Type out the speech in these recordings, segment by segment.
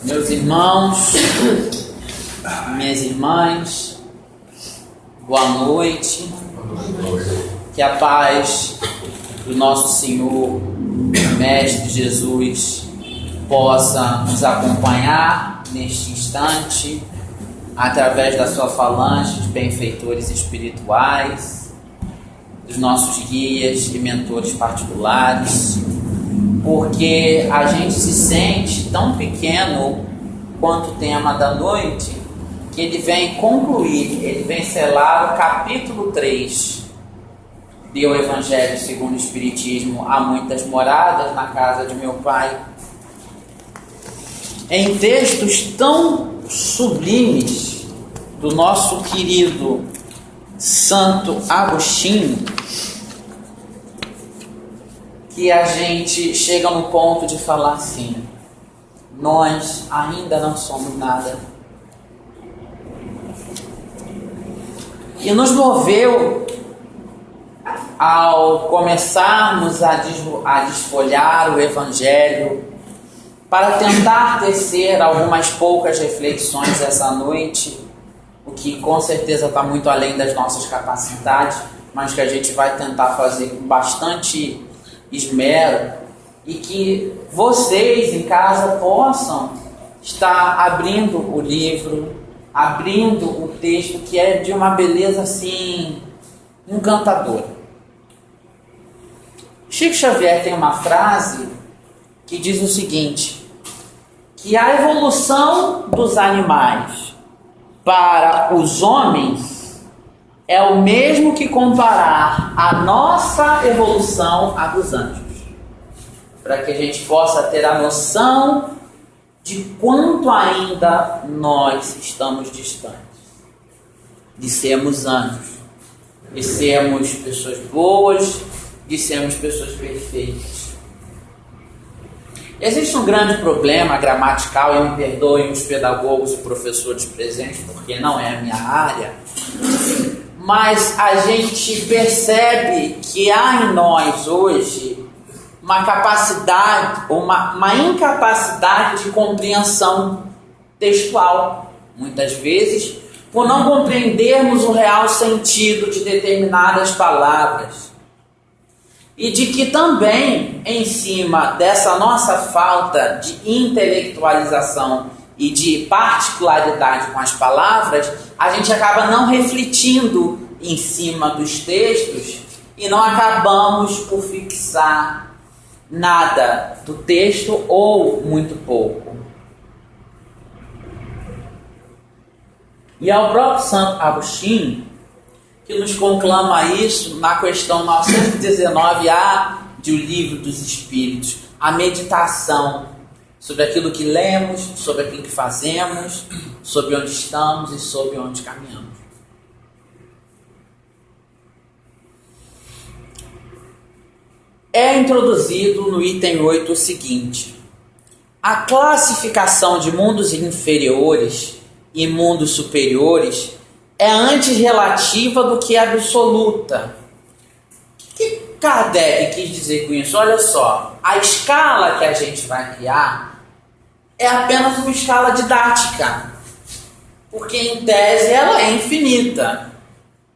Meus irmãos, minhas irmãs, boa noite. Que a paz do nosso Senhor, Mestre Jesus, possa nos acompanhar neste instante, através da sua falange de benfeitores espirituais, dos nossos guias e mentores particulares, porque a gente se sente tão pequeno quanto o tema da noite, que ele vem concluir, ele vem selar o capítulo 3 do Evangelho segundo o Espiritismo. Há muitas moradas na casa de meu Pai. Em textos tão sublimes do nosso querido Santo Agostinho, que a gente chega no ponto de falar assim: nós ainda não somos nada. E nos moveu, ao começarmos a desfolhar o Evangelho, para tentar tecer algumas poucas reflexões essa noite, o que com certeza está muito além das nossas capacidades, mas que a gente vai tentar fazer com bastante esmero, e que vocês em casa possam estar abrindo o livro, abrindo o texto, que é de uma beleza assim encantadora. Chico Xavier tem uma frase que diz o seguinte: que a evolução dos animais para os homens é o mesmo que comparar a nossa evolução à dos anjos, para que a gente possa ter a noção de quanto ainda nós estamos distantes de sermos anjos, de sermos pessoas boas, de sermos pessoas perfeitas. Existe um grande problema gramatical, e me perdoem os pedagogos e professores presentes, porque não é a minha área, mas a gente percebe que há em nós hoje uma capacidade, uma incapacidade de compreensão textual, muitas vezes, por não compreendermos o real sentido de determinadas palavras. E de que também, em cima dessa nossa falta de intelectualização e de particularidade com as palavras, a gente acaba não refletindo em cima dos textos e não acabamos por fixar nada do texto ou muito pouco. E é o próprio Santo Agostinho que nos conclama isso na questão 919A de O Livro dos Espíritos, a meditação sobre aquilo que lemos, sobre aquilo que fazemos, sobre onde estamos e sobre onde caminhamos. É introduzido no item 8 o seguinte: a classificação de mundos inferiores e mundos superiores é antes relativa do que absoluta. O que Kardec quis dizer com isso? Olha só, a escala que a gente vai criar é apenas uma escala didática, porque em tese ela é infinita.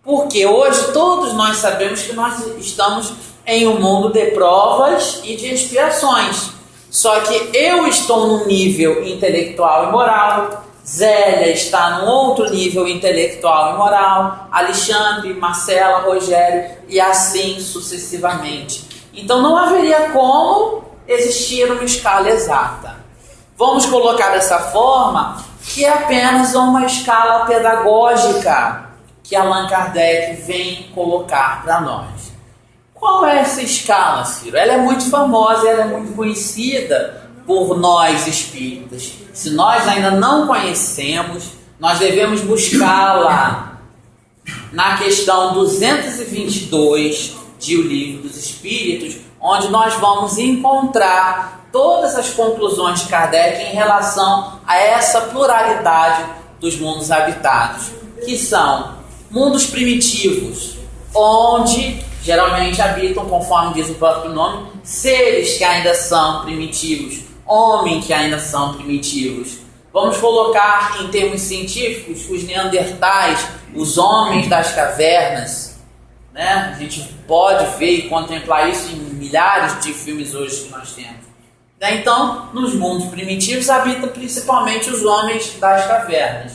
Porque hoje todos nós sabemos que nós estamos em um mundo de provas e de expiações. Só que eu estou num nível intelectual e moral, Zélia está num outro nível intelectual e moral, Alexandre, Marcela, Rogério, e assim sucessivamente. Então não haveria como existir uma escala exata. Vamos colocar dessa forma, que é apenas uma escala pedagógica que Allan Kardec vem colocar para nós. Qual é essa escala, Ciro? Ela é muito famosa, ela é muito conhecida por nós espíritas. Se nós ainda não conhecemos, nós devemos buscá-la na questão 222 de O Livro dos Espíritos, onde nós vamos encontrar todas as conclusões de Kardec em relação a essa pluralidade dos mundos habitados, que são mundos primitivos, onde geralmente habitam, conforme diz o próprio nome, seres que ainda são primitivos, homem que ainda são primitivos. Vamos colocar em termos científicos os neandertais, os homens das cavernas, né? A gente pode ver e contemplar isso em milhares de filmes hoje que nós temos. Então, nos mundos primitivos habitam principalmente os homens das cavernas.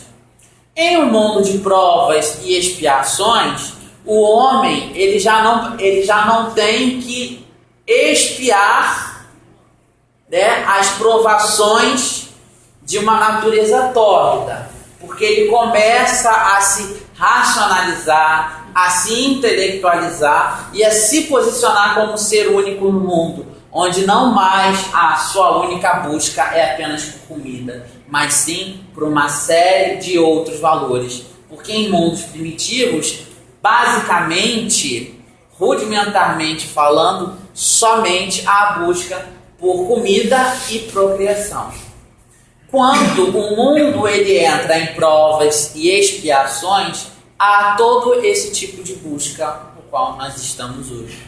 Em um mundo de provas e expiações, o homem ele já não tem que expiar, né, as provações de uma natureza tórrida, porque ele começa a se racionalizar, a se intelectualizar e a se posicionar como ser único no mundo, onde não mais a sua única busca é apenas por comida, mas sim por uma série de outros valores. Porque em mundos primitivos, basicamente, rudimentarmente falando, somente há a busca por comida e procriação. Quando o mundo ele entra em provas e expiações, há todo esse tipo de busca no qual nós estamos hoje.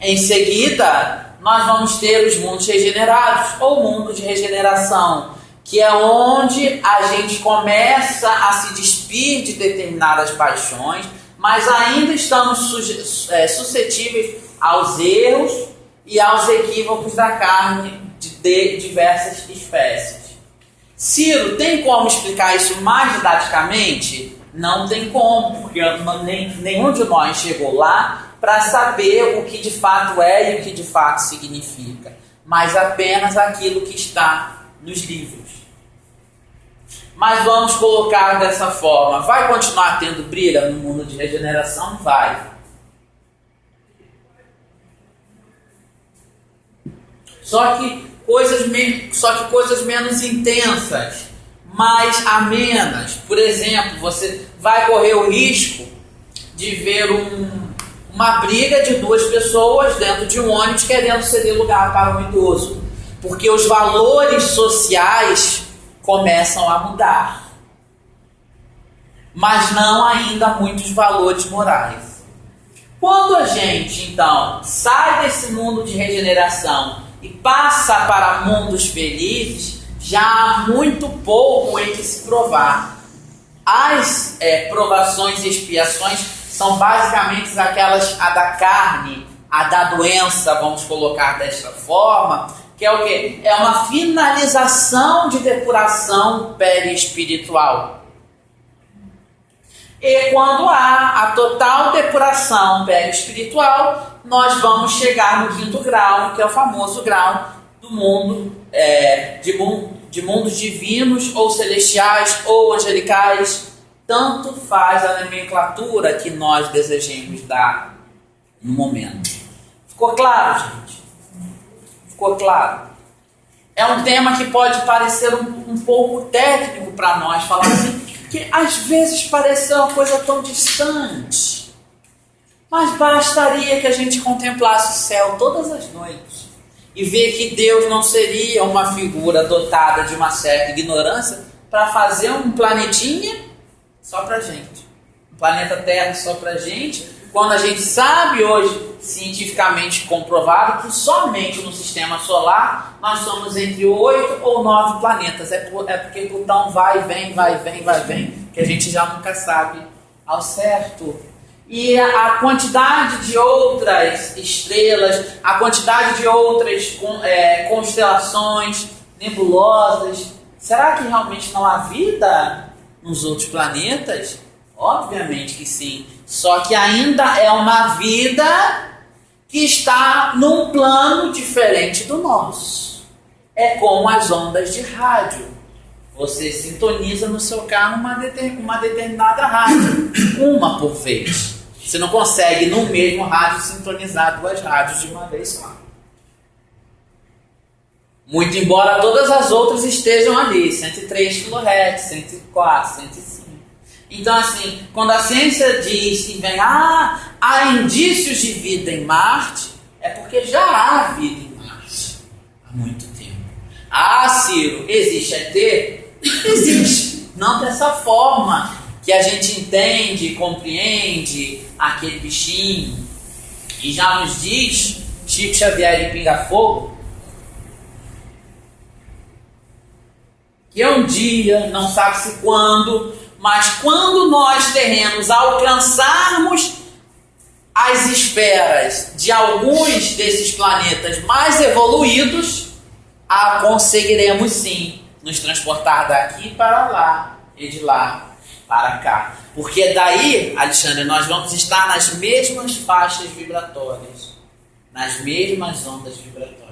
Em seguida, nós vamos ter os mundos regenerados, ou mundo de regeneração, que é onde a gente começa a se despir de determinadas paixões, mas ainda estamos suscetíveis aos erros e aos equívocos da carne de diversas espécies. Ciro, tem como explicar isso mais didaticamente? Não tem como, porque nenhum de nós chegou lá para saber o que de fato é e o que de fato significa, mas apenas aquilo que está nos livros. Mas vamos colocar dessa forma: vai continuar tendo briga no mundo de regeneração? Vai. Só que coisas menos intensas, mais amenas. Por exemplo, você vai correr o risco de ver uma briga de duas pessoas dentro de um ônibus querendo ceder lugar para um idoso, porque os valores sociais começam a mudar, mas não ainda muitos valores morais. Quando a gente então sai desse mundo de regeneração e passa para mundos felizes, já há muito pouco em que se provar. As provações e expiações são basicamente aquelas, a da carne, a da doença, vamos colocar desta forma, que é o quê? É uma finalização de depuração perispiritual. E quando há a total depuração perispiritual, nós vamos chegar no quinto grau, que é o famoso grau do mundo, de mundos divinos ou celestiais ou angelicais. Tanto faz a nomenclatura que nós desejemos dar no momento. Ficou claro, gente? Ficou claro? É um tema que pode parecer um pouco técnico para nós, falar assim, que às vezes parece uma coisa tão distante. Mas bastaria que a gente contemplasse o céu todas as noites e ver que Deus não seria uma figura dotada de uma certa ignorância para fazer um planetinha só pra gente. Um planeta Terra só pra gente, quando a gente sabe hoje, cientificamente comprovado, que somente no sistema solar nós somos entre 8 ou 9 planetas. É porque Plutão vai, vem, que a gente já nunca sabe ao certo. E a quantidade de outras estrelas, a quantidade de outras constelações nebulosas, será que realmente não há vida nos outros planetas? Obviamente que sim, só que ainda é uma vida que está num plano diferente do nosso. É como as ondas de rádio. Você sintoniza no seu carro uma determinada rádio, uma por vez. Você não consegue no mesmo rádio sintonizar duas rádios de uma vez só. Muito embora todas as outras estejam ali, 103 kHz, 104, 105. Então assim, quando a ciência diz e vem, há indícios de vida em Marte, é porque já há vida em Marte há muito tempo. Ciro, existe ET? Existe. Não dessa forma que a gente entende e compreende aquele bichinho. E já nos diz Chico Xavier de Pinga Fogo E é um dia, não sabe-se quando, mas quando nós terrenos alcançarmos as esferas de alguns desses planetas mais evoluídos, conseguiremos sim nos transportar daqui para lá e de lá para cá. Porque daí, Alexandre, nós vamos estar nas mesmas faixas vibratórias, nas mesmas ondas vibratórias.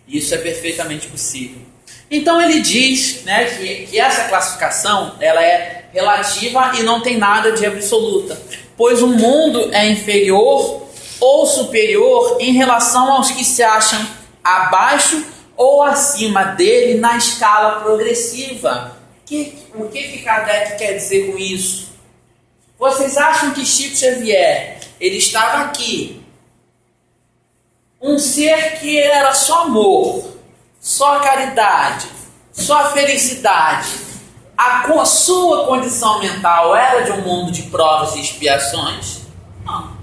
Isso é perfeitamente possível. Então ele diz, né, que essa classificação ela é relativa e não tem nada de absoluta, pois o mundo é inferior ou superior em relação aos que se acham abaixo ou acima dele na escala progressiva. O que Kardec quer dizer com isso? Vocês acham que Chico Xavier ele estava aqui, um ser que era só amor, só caridade, só felicidade, a sua condição mental era de um mundo de provas e expiações? Não.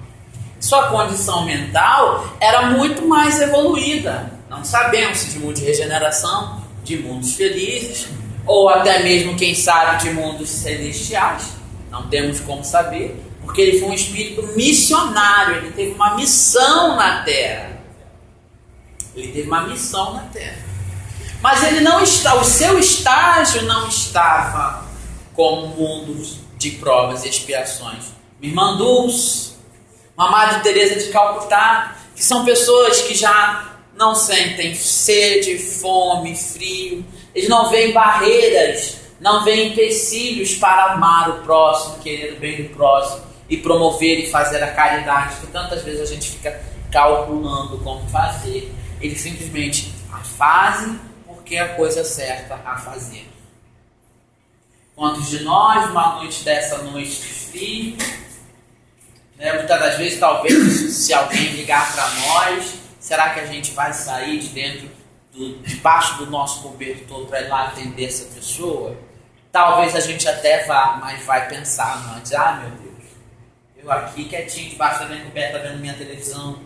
Sua condição mental era muito mais evoluída. Não sabemos se de mundo de regeneração, de mundos felizes, ou até mesmo, quem sabe, de mundos celestiais. Não temos como saber, porque ele foi um espírito missionário, ele teve uma missão na Terra. Mas ele não está, o seu estágio não estava como mundos de provas e expiações. Minha irmã Dulce, Madre Teresa de Calcutá, que são pessoas que já não sentem sede, fome, frio. Eles não veem barreiras, não veem empecilhos para amar o próximo, querer o bem do próximo e promover e fazer a caridade, que tantas vezes a gente fica calculando como fazer. Eles simplesmente a fazem porque é a coisa certa a fazer. Quantos de nós, uma noite dessa noite de frio, né, muitas das vezes, talvez, se alguém ligar para nós, será que a gente vai sair debaixo do nosso cobertor para ir lá atender essa pessoa? Talvez a gente até vá, mas vai pensar antes: meu Deus, eu aqui quietinho debaixo da minha coberta vendo minha televisão.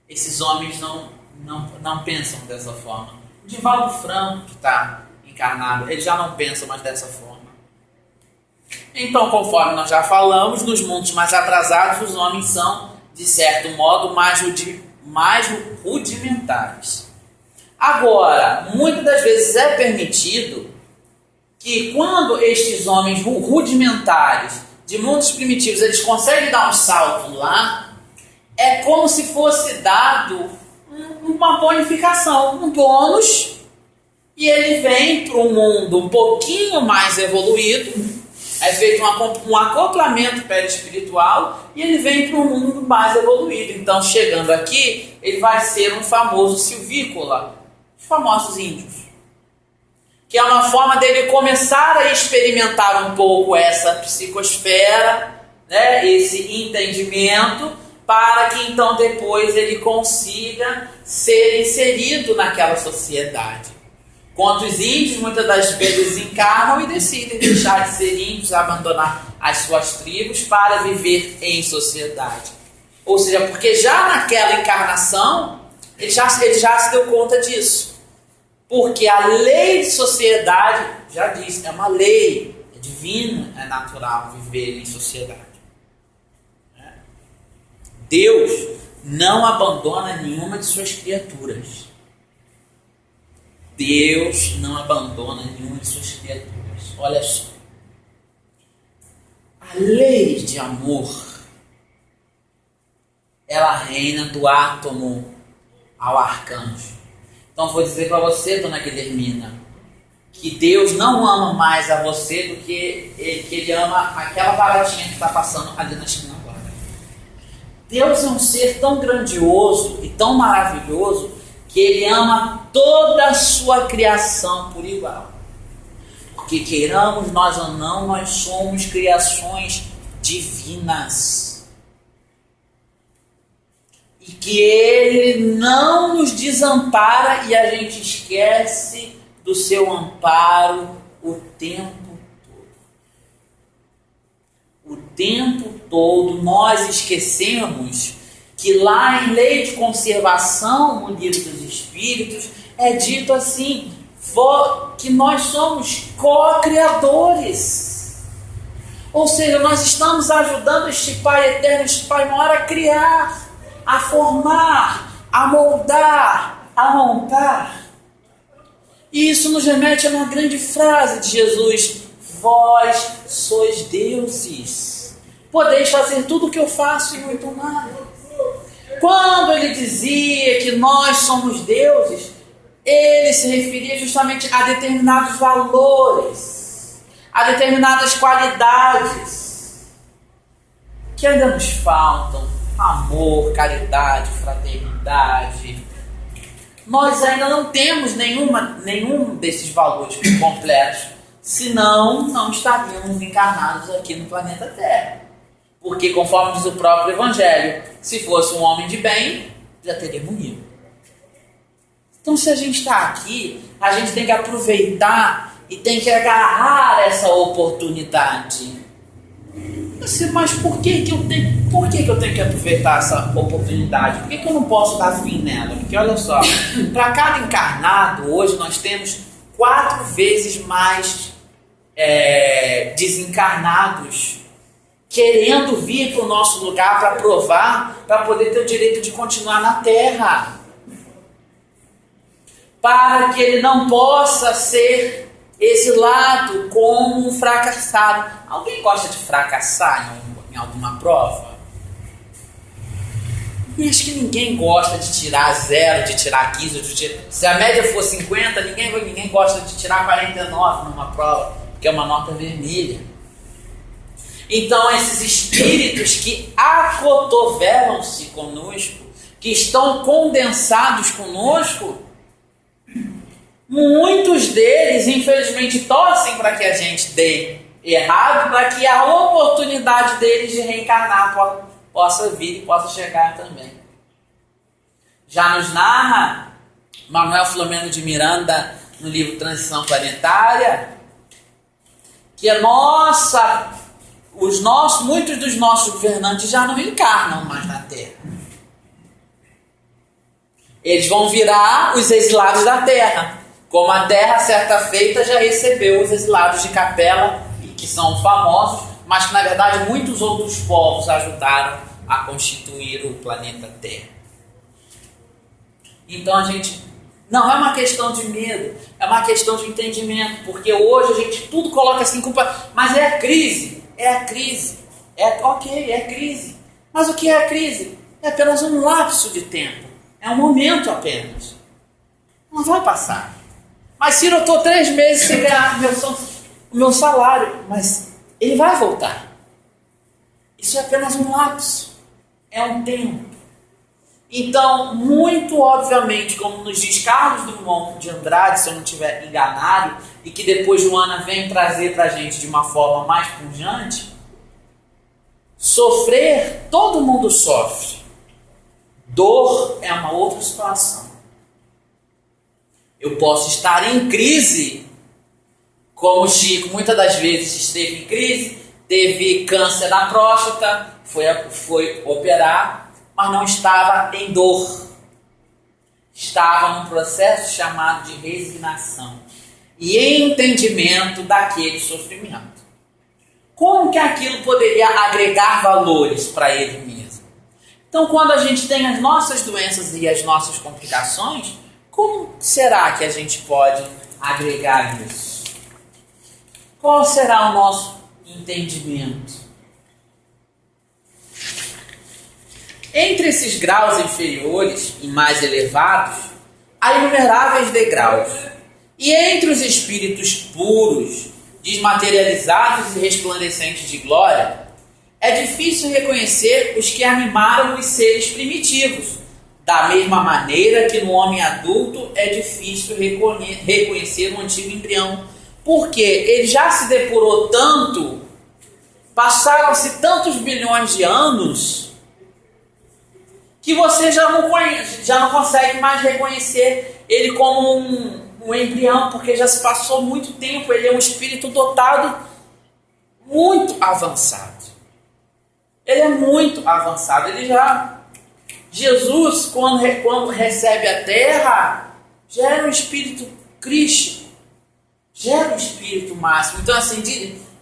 Esses homens não pensam dessa forma. O Divaldo Franco, que está encarnado, ele já não pensa mais dessa forma. Então, conforme nós já falamos, nos mundos mais atrasados, os homens são, de certo modo, mais rudimentares. Agora, muitas das vezes é permitido que quando estes homens rudimentares de mundos primitivos, eles conseguem dar um salto lá, é como se fosse dado uma bonificação, um bônus, e ele vem para um mundo um pouquinho mais evoluído, é feito um acoplamento perispiritual, e ele vem para um mundo mais evoluído. Então, chegando aqui, ele vai ser um famoso silvícola, os famosos índios, que é uma forma dele começar a experimentar um pouco essa psicosfera, né, esse entendimento, para que então depois ele consiga ser inserido naquela sociedade. Quantos índios muitas das vezes encarnam e decidem deixar de ser índios, abandonar as suas tribos para viver em sociedade. Ou seja, porque já naquela encarnação ele já se deu conta disso. Porque a lei de sociedade, já disse, é uma lei, é divina, é natural viver em sociedade. Deus não abandona nenhuma de suas criaturas. Deus não abandona nenhuma de suas criaturas. Olha só. A lei de amor, ela reina do átomo ao arcanjo. Então vou dizer para você, dona Guilhermina, que Deus não ama mais a você do que ele ama aquela baratinha que está passando ali na esquina agora. Deus é um ser tão grandioso e tão maravilhoso que ele ama toda a sua criação por igual. Porque queiramos nós ou não, nós somos criações divinas. E que ele não nos desampara e a gente esquece do seu amparo o tempo todo. O tempo todo nós esquecemos que lá em Lei de Conservação, no Livro dos Espíritos, é dito assim, que nós somos co-criadores. Ou seja, nós estamos ajudando este Pai eterno, este Pai maior a criar, a formar, a moldar, a montar. E isso nos remete a uma grande frase de Jesus: vós sois deuses, podeis fazer tudo o que eu faço e muito mais. Quando ele dizia que nós somos deuses, ele se referia justamente a determinados valores, a determinadas qualidades que ainda nos faltam: amor, caridade, fraternidade. Nós ainda não temos nenhum desses valores completos, senão não estaríamos encarnados aqui no planeta Terra. Porque, conforme diz o próprio Evangelho, se fosse um homem de bem, já teria morrido. Então, se a gente está aqui, a gente tem que aproveitar e tem que agarrar essa oportunidade. Mas por que eu tenho que aproveitar essa oportunidade? Por que eu não posso dar fim nela? Porque olha só, para cada encarnado, hoje nós temos 4 vezes mais desencarnados querendo vir para o nosso lugar para provar, para poder ter o direito de continuar na Terra. Para que ele não possa ser exilado como um fracassado. Alguém gosta de fracassar em alguma prova? Eu acho que ninguém gosta de tirar 0, de tirar 15, se a média for 50, ninguém gosta de tirar 49 numa prova, porque é uma nota vermelha. Então esses espíritos que acotovelam-se conosco, que estão condensados conosco, muitos deles, infelizmente, torcem para que a gente dê errado, para que a oportunidade deles de reencarnar possa vir e possa chegar também. Já nos narra Manuel Filomeno de Miranda, no livro Transição Planetária, que muitos dos nossos governantes já não encarnam mais na Terra. Eles vão virar os exilados da Terra. Como a Terra, certa feita, já recebeu os exilados de Capela, que são famosos, mas que, na verdade, muitos outros povos ajudaram a constituir o planeta Terra. Então, a gente... Não é uma questão de medo, é uma questão de entendimento, porque hoje a gente tudo coloca assim, culpa, mas é a crise, é crise. Mas o que é a crise? É apenas um lapso de tempo, é um momento apenas. Não vai passar. Mas Ciro, eu estou 3 meses sem ganhar o meu salário, mas ele vai voltar. Isso é apenas um lapso, é um tempo. Então, muito obviamente, como nos diz Carlos Drummond de Andrade, se eu não estiver enganado, e que depois Joana vem trazer para a gente de uma forma mais pungente, sofrer, todo mundo sofre. Dor é uma outra situação. Eu posso estar em crise, como o Chico muitas das vezes esteve em crise, teve câncer na próstata, foi operar, mas não estava em dor. Estava num processo chamado de resignação e entendimento daquele sofrimento. Como que aquilo poderia agregar valores para ele mesmo? Então, quando a gente tem as nossas doenças e as nossas complicações, como será que a gente pode agregar isso? Qual será o nosso entendimento? Entre esses graus inferiores e mais elevados, há inumeráveis degraus. E entre os espíritos puros, desmaterializados e resplandecentes de glória, é difícil reconhecer os que animaram os seres primitivos, da mesma maneira que no homem adulto é difícil reconhecer um antigo embrião, porque ele já se depurou tanto, passaram-se tantos bilhões de anos, que você já não consegue mais reconhecer ele como um embrião, porque já se passou muito tempo, ele é um espírito dotado muito avançado. Ele é muito avançado, Jesus, quando recebe a terra, gera um espírito crístico, gera um espírito máximo. Então, assim,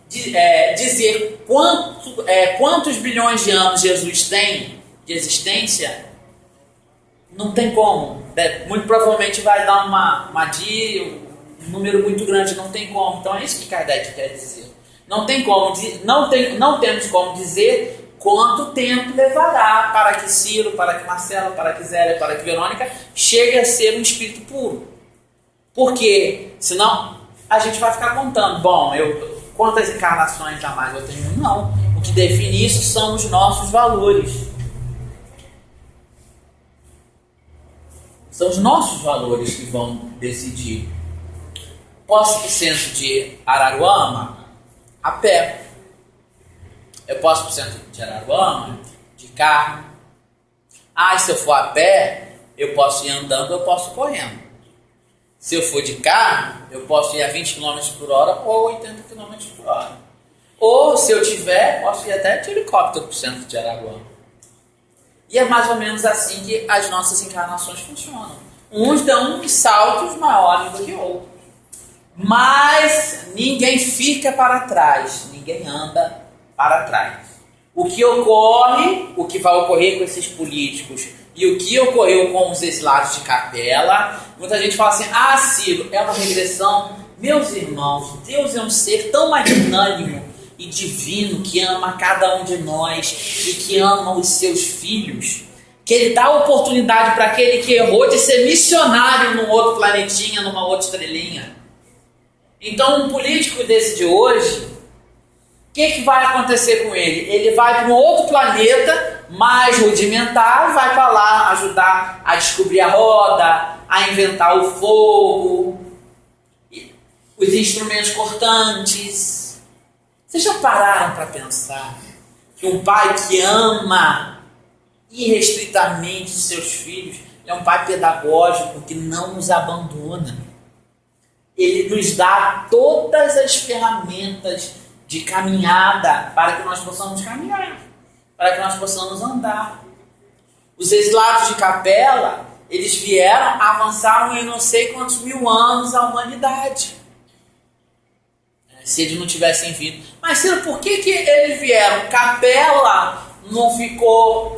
dizer quantos bilhões de anos Jesus tem de existência, não tem como. Muito provavelmente vai dar um número muito grande, não tem como. Então é isso que Kardec quer dizer. Não tem como, não temos como dizer quanto tempo levará para que Ciro, para que Marcelo, para que Zélia, para que Verônica chegue a ser um espírito puro. Porque senão a gente vai ficar contando, quantas encarnações a mais eu tenho? Não. O que define isso são os nossos valores. São os nossos valores que vão decidir. Posso ir para o centro de Araruama a pé. Eu posso ir para o centro de Araruama de carro. Se eu for a pé, eu posso ir andando, eu posso ir correndo. Se eu for de carro, eu posso ir a 20 km por hora ou 80 km por hora. Ou, se eu tiver, posso ir até de helicóptero para o centro de Araruama. E é mais ou menos assim que as nossas encarnações funcionam. Uns dão uns saltos maiores do que outros. Mas ninguém fica para trás, ninguém anda para trás. O que vai ocorrer com esses políticos e o que ocorreu com os exilados de Capela, muita gente fala assim, Ciro, é uma regressão. Meus irmãos, Deus é um ser tão magnânimo e divino que ama cada um de nós e que ama os seus filhos, que ele dá a oportunidade para aquele que errou de ser missionário num outro planetinha, numa outra estrelinha. Então um político desse de hoje, o que vai acontecer com ele? Ele vai para um outro planeta mais rudimentar, vai para lá ajudar a descobrir a roda, a inventar o fogo, os instrumentos cortantes. Vocês já pararam para pensar que um pai que ama irrestritamente seus filhos é um pai pedagógico que não nos abandona? Ele nos dá todas as ferramentas de caminhada para que nós possamos caminhar, para que nós possamos andar. Os exilados de Capela, eles vieram, avançaram em não sei quantos mil anos a humanidade. Se eles não tivessem vindo. Mas por que eles vieram? Capela não ficou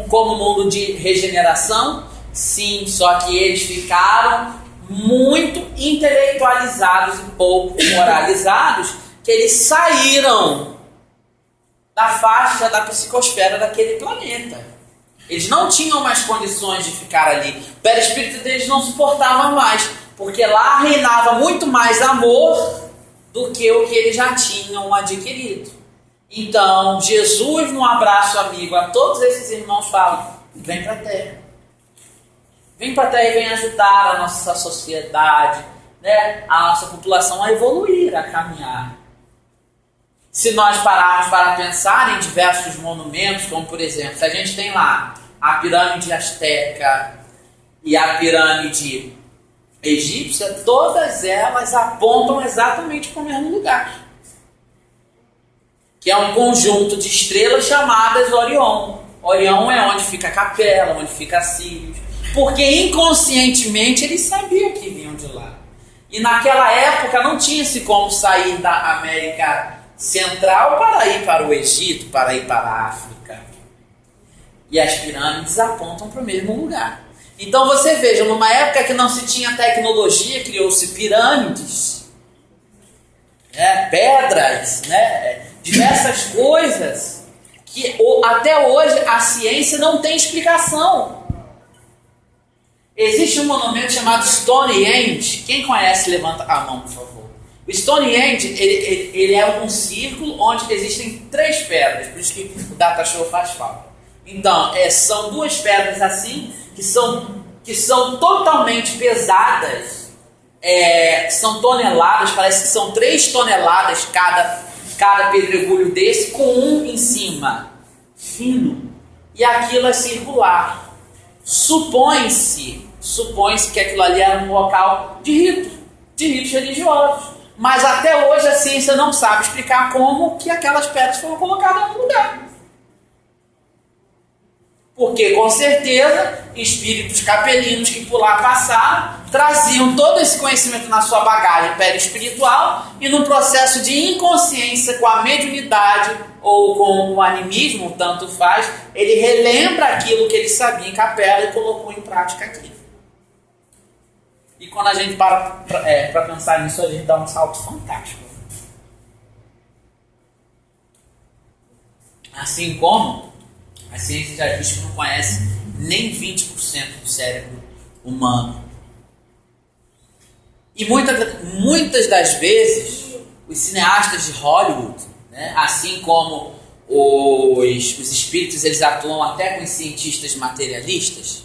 como mundo de regeneração? Sim, só que eles ficaram muito intelectualizados e pouco moralizados, que eles saíram da faixa da psicosfera daquele planeta. Eles não tinham mais condições de ficar ali. O perispírito deles não suportava mais, porque lá reinava muito mais amor do que o que eles já tinham adquirido. Então, Jesus, num abraço amigo a todos esses irmãos, fala: vem para a Terra. Vem para a Terra e vem ajudar a nossa sociedade, a nossa população a evoluir, a caminhar. Se nós pararmos para pensar em diversos monumentos, como por exemplo, se a gente tem lá a pirâmide asteca e a pirâmide egípcia, todas elas apontam exatamente para o mesmo lugar, que é um conjunto de estrelas chamadas Orion. Orion é onde fica Capela, onde fica Sírios, porque inconscientemente eles sabiam que vinham de lá. E naquela época não tinha-se como sair da América Central para ir para o Egito, para ir para a África. E as pirâmides apontam para o mesmo lugar. Então você veja, numa época que não se tinha tecnologia, criou-se pirâmides, pedras, diversas coisas que até hoje a ciência não tem explicação. Existe um monumento chamado Stonehenge. Quem conhece, levanta a mão, por favor. O Stonehenge, ele é um círculo onde existem 3 pedras, por isso que o Data Show faz falta. Então, são 2 pedras assim, que são totalmente pesadas, são toneladas, parece que são 3 toneladas cada pedregulho desse, com um em cima, fino, e aquilo é circular. Supõe-se que aquilo ali era um local de ritos religiosos. Mas até hoje a ciência não sabe explicar como que aquelas pedras foram colocadas no lugar. Porque com certeza espíritos capelinos que por lá passaram, traziam todo esse conhecimento na sua bagagem perispiritual e num processo de inconsciência com a mediunidade ou com o animismo, tanto faz, ele relembra aquilo que ele sabia em capela e colocou em prática aqui. E quando a gente para pensar nisso, a gente dá um salto fantástico. Assim como a ciência já diz que não conhece nem 20% do cérebro humano. E muitas das vezes, os cineastas de Hollywood, né, assim como os espíritos, eles atuam até com os cientistas materialistas,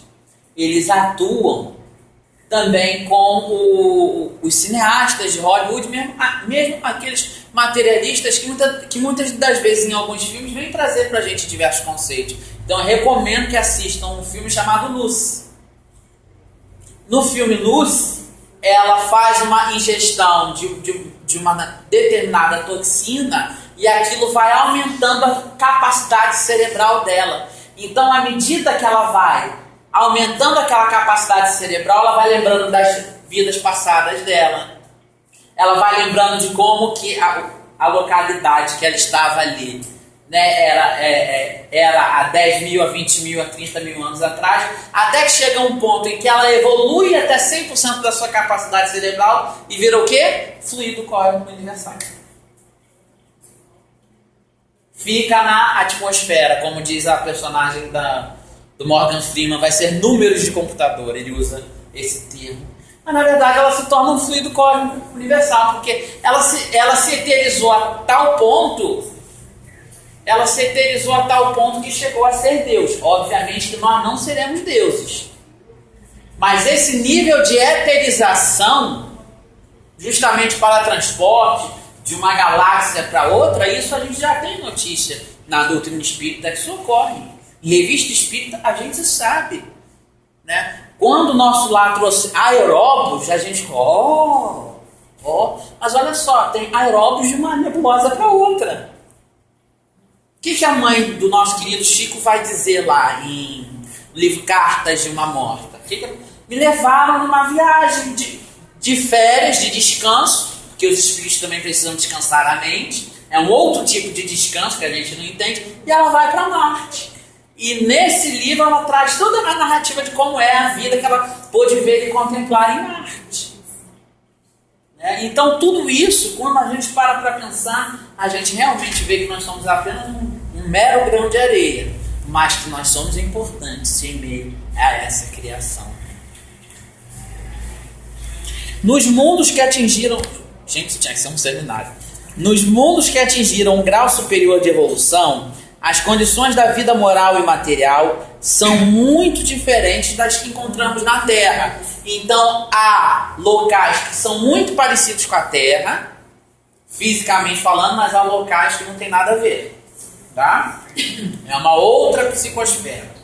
eles atuam também com os cineastas de Hollywood, mesmo aqueles materialistas que muitas das vezes em alguns filmes vêm trazer pra gente diversos conceitos. Então eu recomendo que assistam um filme chamado Lucy. No filme Lucy, ela faz uma ingestão de uma determinada toxina e aquilo vai aumentando a capacidade cerebral dela. Então, à medida que ela vai aumentando aquela capacidade cerebral, ela vai lembrando das vidas passadas dela. Ela vai lembrando de como que a localidade que ela estava ali, né, era há 10 mil, a 20 mil, a 30 mil anos atrás, até que chega um ponto em que ela evolui até 100% da sua capacidade cerebral e vira o quê? Fluido cósmico universal. Fica na atmosfera, como diz a personagem do Morgan Freeman, vai ser números de computador, ele usa esse termo. Mas na verdade ela se torna um fluido cósmico universal, porque ela se eterizou a tal ponto, que chegou a ser Deus. Obviamente que nós não seremos deuses. Mas esse nível de eterização, justamente para transporte de uma galáxia para outra, isso a gente já tem notícia na doutrina espírita que isso ocorre. Em revista espírita a gente sabe, né? Quando o nosso lá trouxe aeróbios, a gente... mas olha só, tem aeróbios de uma nebulosa para outra. O que a mãe do nosso querido Chico vai dizer lá no livro Cartas de uma Morta? Me levaram numa viagem de férias, de descanso, porque os espíritos também precisam descansar a mente. É um outro tipo de descanso que a gente não entende. E ela vai para Marte. E nesse livro ela traz toda a narrativa de como é a vida que ela pôde ver e contemplar em Marte. Então tudo isso, quando a gente para pensar, a gente realmente vê que nós somos apenas um mero grão de areia, mas que nós somos importantes em meio a essa criação. Nos mundos que atingiram... Gente, tinha que ser um seminário. Nos mundos que atingiram um grau superior de evolução, as condições da vida moral e material são muito diferentes das que encontramos na Terra. Então, há locais que são muito parecidos com a Terra, fisicamente falando, mas há locais que não tem nada a ver. Tá? É uma outra psicosfera.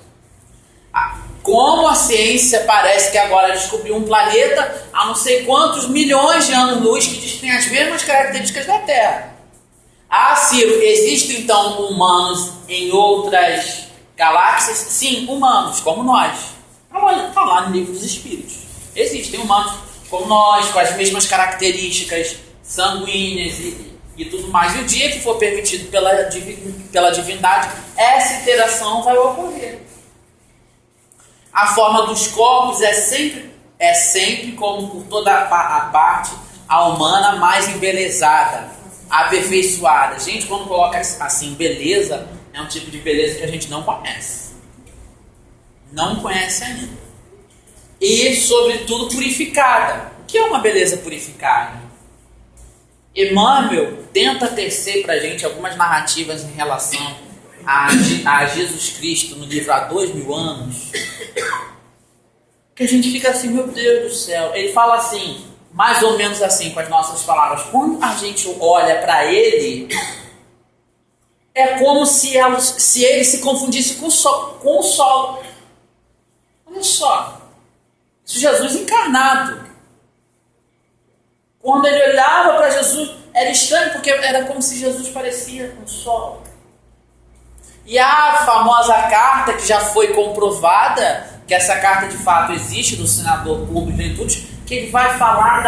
Como a ciência parece que agora descobriu um planeta a não sei quantos milhões de anos-luz que diz que tem as mesmas características da Terra. Ciro, existem então humanos em outras galáxias? Sim, humanos, como nós. Está lá no livro dos Espíritos. Existem humanos como nós, com as mesmas características sanguíneas e tudo mais. E o dia que for permitido pela divindade, essa interação vai ocorrer. A forma dos corpos é sempre como por toda a parte, a humana mais embelezada, aperfeiçoada. Gente, quando coloca assim, beleza, é um tipo de beleza que a gente não conhece. Não conhece ainda. E, sobretudo, purificada. O que é uma beleza purificada? Emmanuel tenta tecer para a gente algumas narrativas em relação a Jesus Cristo no livro Há 2000 anos, que a gente fica assim, meu Deus do céu. Ele fala assim, mais ou menos assim, com as nossas palavras: quando a gente olha para ele, é como se ele se confundisse com o sol. Olha só, isso Jesus encarnado. Quando ele olhava para Jesus, era estranho, porque era como se Jesus parecia um sol. E a famosa carta que já foi comprovada, que que essa carta de fato existe do senador Públio Venturis, que ele vai falar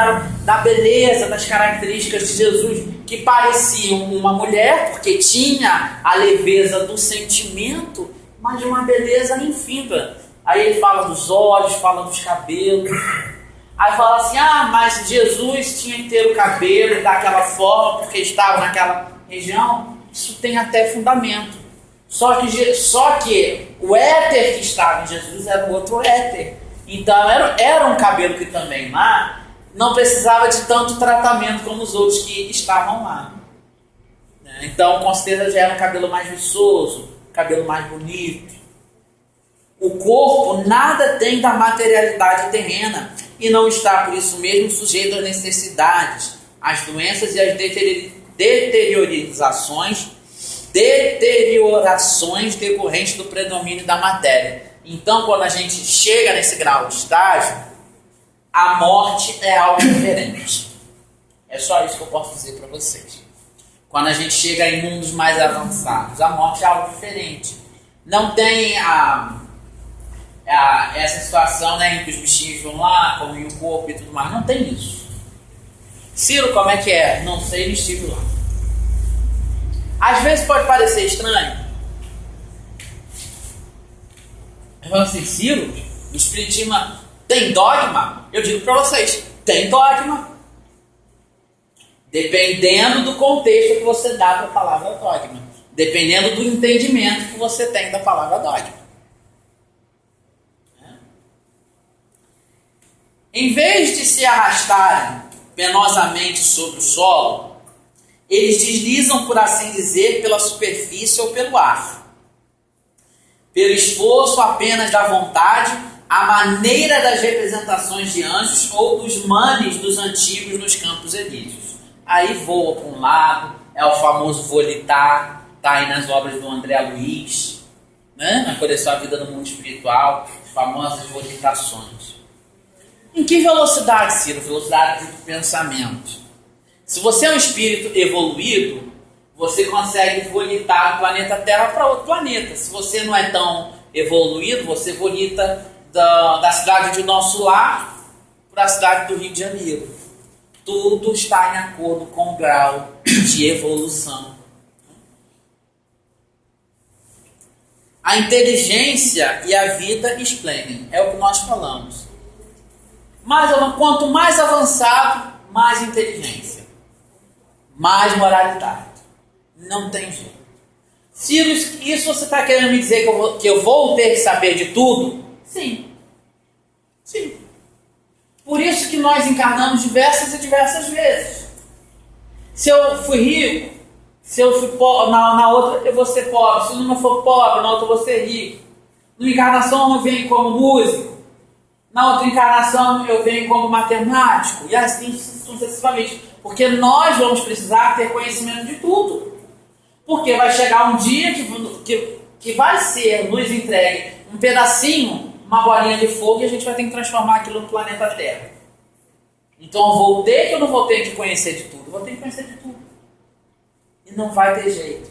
da beleza, das características de Jesus, que pareciam uma mulher, porque tinha a leveza do sentimento, mas de uma beleza infinda. Aí ele fala dos olhos, fala dos cabelos. Aí fala assim, mas Jesus tinha que ter o cabelo daquela forma, porque estava naquela região. Isso tem até fundamento. Só que o éter que estava em Jesus era outro éter. Então era um cabelo que também lá não precisava de tanto tratamento como os outros que estavam lá. Então com certeza já era um cabelo mais viçoso, cabelo mais bonito. O corpo nada tem da materialidade terrena e não está por isso mesmo sujeito às necessidades, às doenças e às deteriorações decorrentes do predomínio da matéria. Então, quando a gente chega nesse grau de estágio, a morte é algo diferente. É só isso que eu posso dizer para vocês. Quando a gente chega em mundos mais avançados, a morte é algo diferente. Não tem essa situação, né, em que os bichinhos vão lá, comem o corpo e tudo mais. Não tem isso. Ciro, como é que é? Não sei, não estive lá. Às vezes pode parecer estranho. Eu falo assim, Ciro, o Espiritismo tem dogma? Eu digo para vocês, tem dogma. Dependendo do contexto que você dá para a palavra dogma. Dependendo do entendimento que você tem da palavra dogma. Em vez de se arrastarem penosamente sobre o solo, eles deslizam, por assim dizer, pela superfície ou pelo ar. Pelo esforço apenas da vontade, à maneira das representações de anjos ou dos manes dos antigos nos campos elíseos. Aí voa para um lado, é o famoso volitar, está aí nas obras do André Luiz, né? Na coleção A Vida no Mundo Espiritual, as famosas volitações. Em que velocidade, Ciro? Velocidade do pensamento. Se você é um espírito evoluído, você consegue volitar do planeta Terra para outro planeta. Se você não é tão evoluído, você volita da cidade de nosso lar para a cidade do Rio de Janeiro. Tudo está em acordo com o grau de evolução. A inteligência e a vida esplendem. É o que nós falamos. Mas quanto mais avançado, mais inteligência. Mais moralidade. Não tem jeito. Ciro, isso você está querendo me dizer que eu vou ter que saber de tudo? Sim. Sim. Por isso que nós encarnamos diversas e diversas vezes. Se eu fui rico, se eu fui pobre, na outra eu vou ser pobre. Se eu não for pobre, na outra eu vou ser rico. Numa encarnação eu venho como músico. Na outra encarnação eu venho como matemático. E assim sucessivamente. Porque nós vamos precisar ter conhecimento de tudo. Porque vai chegar um dia que vai ser nos entregue um pedacinho, uma bolinha de fogo, e a gente vai ter que transformar aquilo no planeta Terra. Então eu não vou ter que conhecer de tudo? Vou ter que conhecer de tudo. E não vai ter jeito.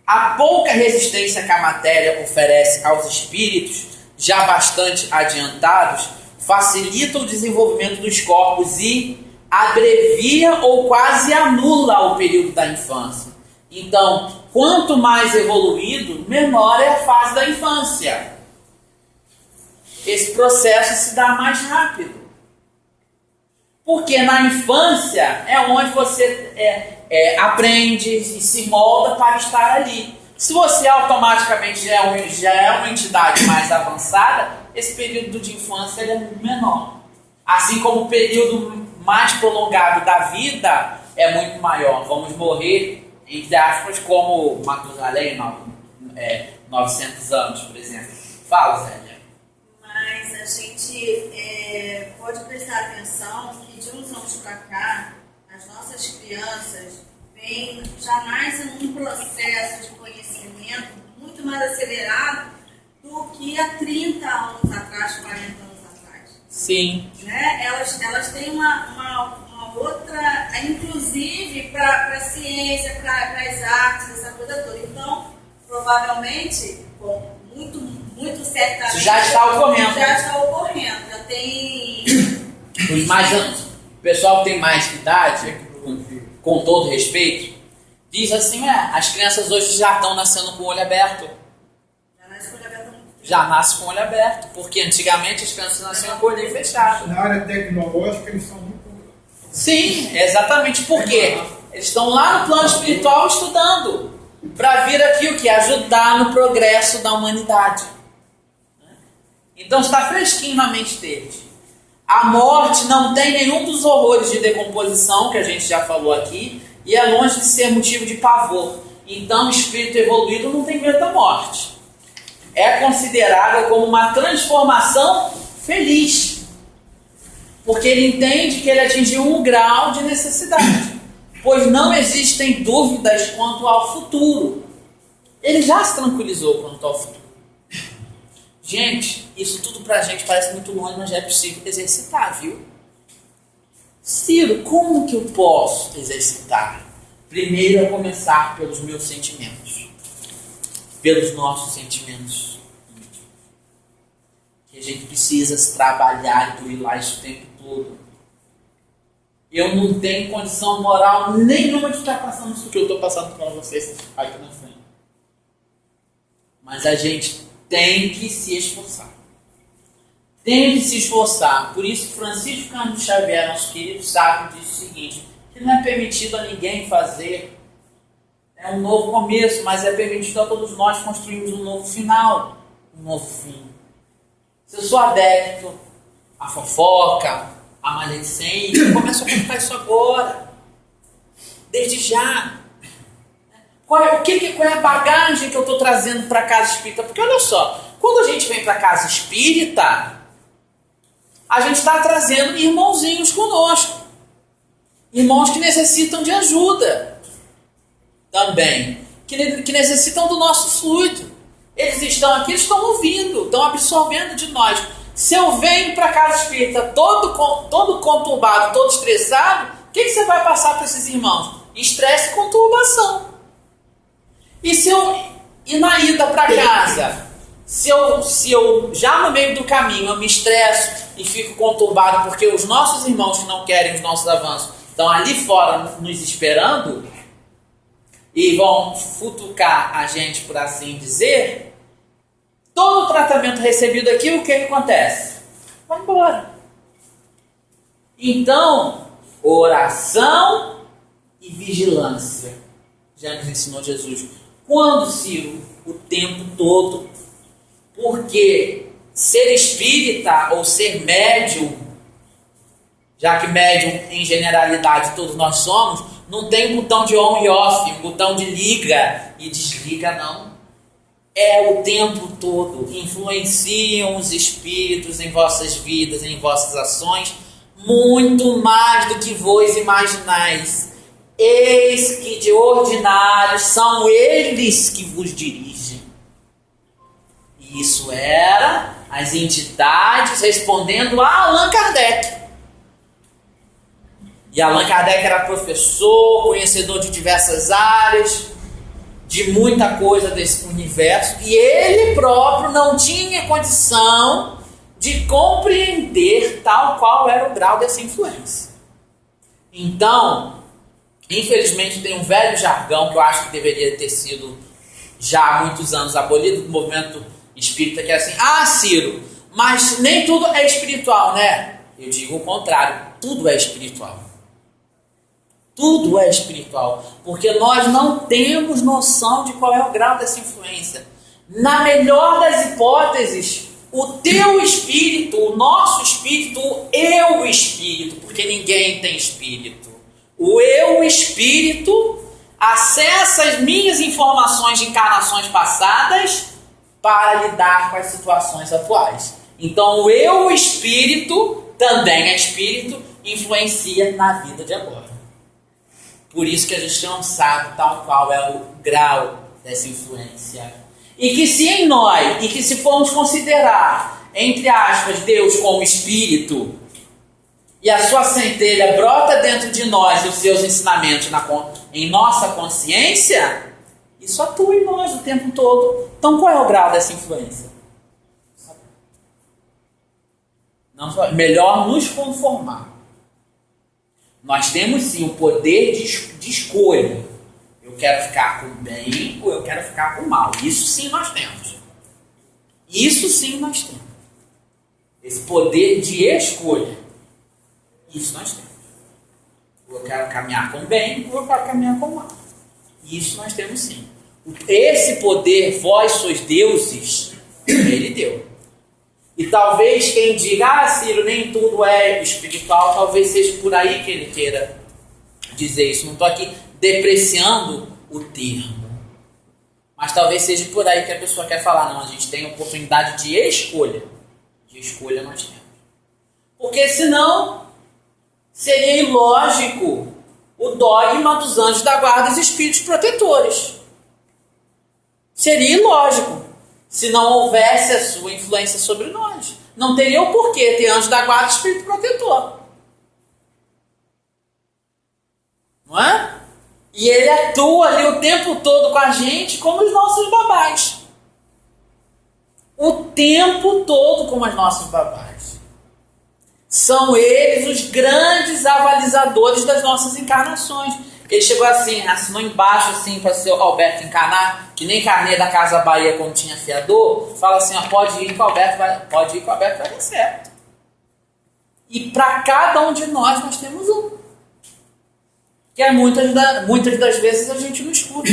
A pouca resistência que a matéria oferece aos espíritos, já bastante adiantados, facilita o desenvolvimento dos corpos e abrevia ou quase anula o período da infância. Então, quanto mais evoluído, menor é a fase da infância. Esse processo se dá mais rápido. Porque na infância é onde você aprende e se molda para estar ali. Se você automaticamente já é uma entidade mais avançada, esse período de infância é muito menor. Assim como o período mais prolongado da vida é muito maior. Vamos morrer, entre aspas, como Matusalém, 900 anos, por exemplo. Fala, Zélia. Mas a gente pode prestar atenção que de uns anos para cá, as nossas crianças já nascem num processo de conhecimento muito mais acelerado do que há 30 anos atrás, 40 anos atrás. Sim. Né? Elas têm uma outra, inclusive para a ciência, para as artes, essa coisa toda. Então, provavelmente, muito muito certamente. Isso já está ocorrendo. Já está ocorrendo. Já tem. Os mais anos. O pessoal que tem mais idade, com todo respeito, diz assim: as crianças hoje já estão nascendo com o olho aberto. Já nasce com o olho aberto. Já nasce com o olho aberto. Porque antigamente as crianças nasciam com o olho fechado. Na área tecnológica, eles são muito. Sim, exatamente. Por quê? Eles estão lá no plano espiritual estudando para vir aqui o que? Ajudar no progresso da humanidade. Então está fresquinho na mente deles. A morte não tem nenhum dos horrores de decomposição que a gente já falou aqui e é longe de ser motivo de pavor. Então o espírito evoluído não tem medo da morte. É considerada como uma transformação feliz. Porque ele entende que ele atingiu um grau de necessidade. Pois não existem dúvidas quanto ao futuro. Ele já se tranquilizou quanto ao futuro. Gente, isso tudo pra gente parece muito longe, mas já é possível exercitar, viu? Ciro, como que eu posso exercitar? Primeiro a começar pelos meus sentimentos. Pelos nossos sentimentos. Que a gente precisa se trabalhar e burilar isso o tempo todo. Eu não tenho condição moral nenhuma de estar passando isso que eu estou passando para vocês aqui na frente. Mas a gente tem que se esforçar. Tem que se esforçar. Por isso Francisco Cândido Xavier, nosso querido sábio, disse o seguinte: que não é permitido a ninguém fazer um novo começo, mas é permitido a todos nós construirmos um novo final, um novo fim. Se eu sou adepto à fofoca, à maledicência, eu começo a cortar isso agora, desde já. Qual é a bagagem que eu estou trazendo para a casa espírita? Porque olha só, quando a gente vem para a casa espírita, a gente está trazendo irmãozinhos conosco. Irmãos que necessitam de ajuda também. Que necessitam do nosso fluido. Eles estão aqui, eles estão ouvindo, estão absorvendo de nós. Se eu venho para a casa espírita todo conturbado, todo estressado, o que você vai passar para esses irmãos? Estresse e conturbação. E na ida para casa, se eu já no meio do caminho eu me estresso e fico conturbado porque os nossos irmãos que não querem os nossos avanços estão ali fora nos esperando e vão futucar a gente, por assim dizer, todo o tratamento recebido aqui, o que acontece? Vai embora. Então, oração e vigilância. Já nos ensinou Jesus. Quando, Ciro? O tempo todo. Porque ser espírita ou ser médium, já que médium em generalidade todos nós somos, não tem um botão de on e off, um botão de liga e desliga, não. É o tempo todo. Influenciam os espíritos em vossas vidas, em vossas ações, muito mais do que vos imaginais. Eis que de ordinário são eles que vos dirigem. E isso era as entidades respondendo a Allan Kardec. E Allan Kardec era professor, conhecedor de diversas áreas, de muita coisa desse universo, e ele próprio não tinha condição de compreender tal qual era o grau dessa influência. Então, infelizmente tem um velho jargão que eu acho que deveria ter sido já há muitos anos abolido do movimento espírita, que é assim: ah, Ciro, mas nem tudo é espiritual, né? Eu digo o contrário, tudo é espiritual. Tudo é espiritual, porque nós não temos noção de qual é o grau dessa influência. Na melhor das hipóteses, o teu espírito, o nosso espírito, o eu espírito, porque ninguém tem espírito. O eu espírito acessa as minhas informações de encarnações passadas para lidar com as situações atuais. Então o eu espírito, também é espírito, influencia na vida de agora. Por isso que a gente não sabe tal qual é o grau dessa influência. E que se em nós, e que se formos considerar, entre aspas, Deus como espírito, e a sua centelha brota dentro de nós e os seus ensinamentos em nossa consciência, isso atua em nós o tempo todo. Então qual é o grau dessa influência? Não, melhor nos conformar. Nós temos sim o poder de escolha. Eu quero ficar com o bem ou eu quero ficar com o mal. Isso sim nós temos. Isso sim nós temos. Esse poder de escolha. Isso nós temos. Ou eu quero caminhar com o bem ou eu quero caminhar com o mal. Isso nós temos sim. Esse poder, vós sois deuses, ele deu. E talvez quem diga, Ciro, nem tudo é espiritual, talvez seja por aí que ele queira dizer isso. Não estou aqui depreciando o termo. Mas talvez seja por aí que a pessoa quer falar, não, a gente tem oportunidade de escolha. De escolha nós temos. Porque senão seria ilógico o dogma dos anjos da guarda e dos espíritos protetores. Seria ilógico se não houvesse a sua influência sobre nós. Não teria o porquê ter anjo da guarda e espírito protetor. Não é? E ele atua ali o tempo todo com a gente como os nossos babás. O tempo todo como os nossos babás. São eles os grandes avalizadores das nossas encarnações. Ele chegou assim, assinou embaixo assim para o seu Alberto encarnar, que nem carnê da Casa Bahia quando tinha fiador, fala assim, ó, pode ir que o Alberto vai dar certo. E para cada um de nós temos um. Que muitas das vezes a gente não escuta.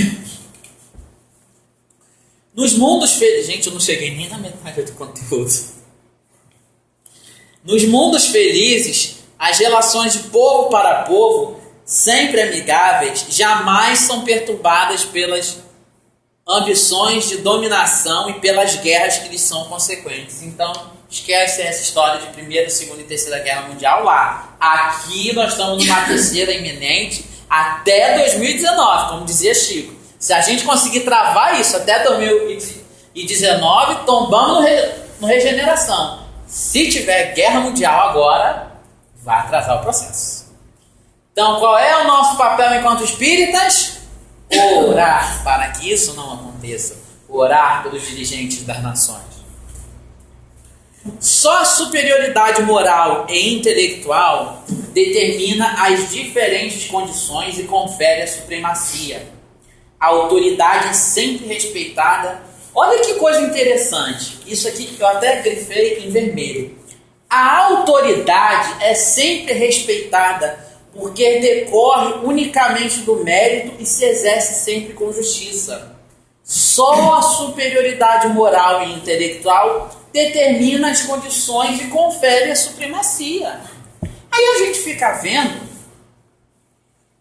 Nos mundos felizes, gente, eu não cheguei nem na metade do conteúdo. Nos mundos felizes, as relações de povo para povo, sempre amigáveis, jamais são perturbadas pelas ambições de dominação e pelas guerras que lhes são consequentes. Então, esquece essa história de Primeira, Segunda e Terceira Guerra Mundial lá. Aqui nós estamos numa terceira iminente até 2019, como dizia Chico. Se a gente conseguir travar isso até 2019, tombamos no regeneração. Se tiver guerra mundial agora, vai atrasar o processo. Então, qual é o nosso papel enquanto espíritas? Orar para que isso não aconteça. Orar pelos dirigentes das nações. Só a superioridade moral e intelectual determina as diferentes condições e confere a supremacia. A autoridade é sempre respeitada. Olha que coisa interessante. Isso aqui eu até grifei em vermelho. A autoridade é sempre respeitada porque decorre unicamente do mérito e se exerce sempre com justiça. Só a superioridade moral e intelectual determina as condições e confere a supremacia. Aí a gente fica vendo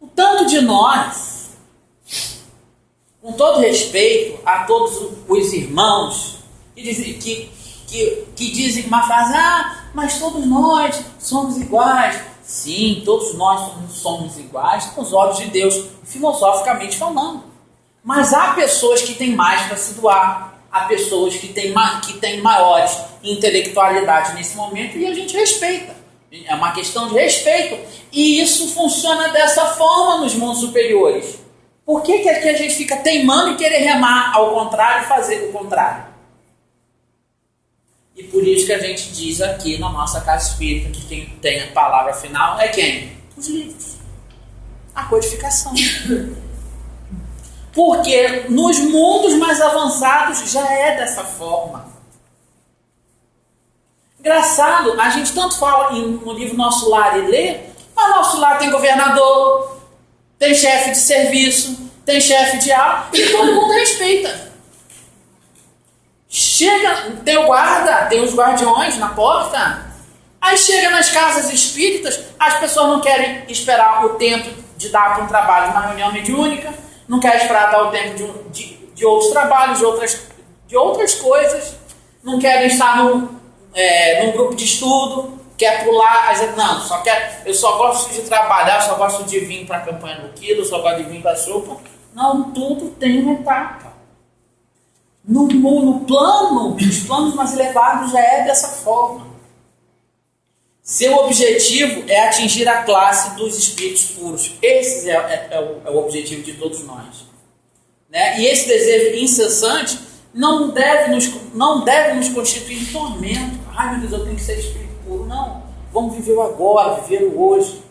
o tanto de nós, com todo respeito a todos os irmãos, que dizem uma frase, mas todos nós somos iguais. Sim, todos nós somos iguais aos olhos de Deus, filosoficamente falando. Mas há pessoas que têm mais para se doar, há pessoas que têm maiores intelectualidade nesse momento e a gente respeita. É uma questão de respeito. E isso funciona dessa forma nos mundos superiores. Por que aqui a gente fica teimando e querer remar ao contrário e fazer o contrário? E por isso que a gente diz aqui na nossa casa espírita que quem tem a palavra final é quem? Os livros. A codificação. Porque nos mundos mais avançados já é dessa forma. Engraçado, a gente tanto fala no livro Nosso Lar e lê, mas Nosso Lar tem governador, tem chefe de serviço, tem chefe de aula e todo mundo respeita. Chega, tem o guarda, tem os guardiões na porta. Aí chega nas casas espíritas, as pessoas não querem esperar o tempo de dar para um trabalho uma reunião mediúnica, não querem esperar dar o tempo de outros trabalhos, de outras coisas, não querem estar num grupo de estudo, quer pular, não, eu só gosto de trabalhar, eu só gosto de vir para a campanha do quilo, eu só gosto de vir para a sopa. Não, tudo tem uma etapa. No plano, os planos mais elevados já é dessa forma. Seu objetivo é atingir a classe dos espíritos puros. Esse é o objetivo de todos nós. Né? E esse desejo incessante não deve nos constituir em tormento. Ai meu Deus, eu tenho que ser espírito futuro. Não. Vamos viver o agora, viver o hoje.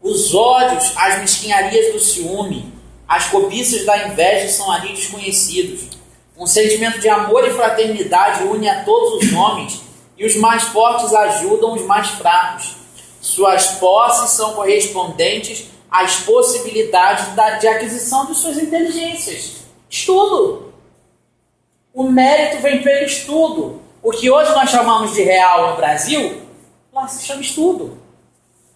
Os ódios, as mesquinharias do ciúme, as cobiças da inveja são ali desconhecidos. Um sentimento de amor e fraternidade une a todos os homens, e os mais fortes ajudam os mais fracos. Suas posses são correspondentes às possibilidades de aquisição de suas inteligências. Estudo. O mérito vem pelo estudo. O que hoje nós chamamos de real no Brasil, lá se chama estudo.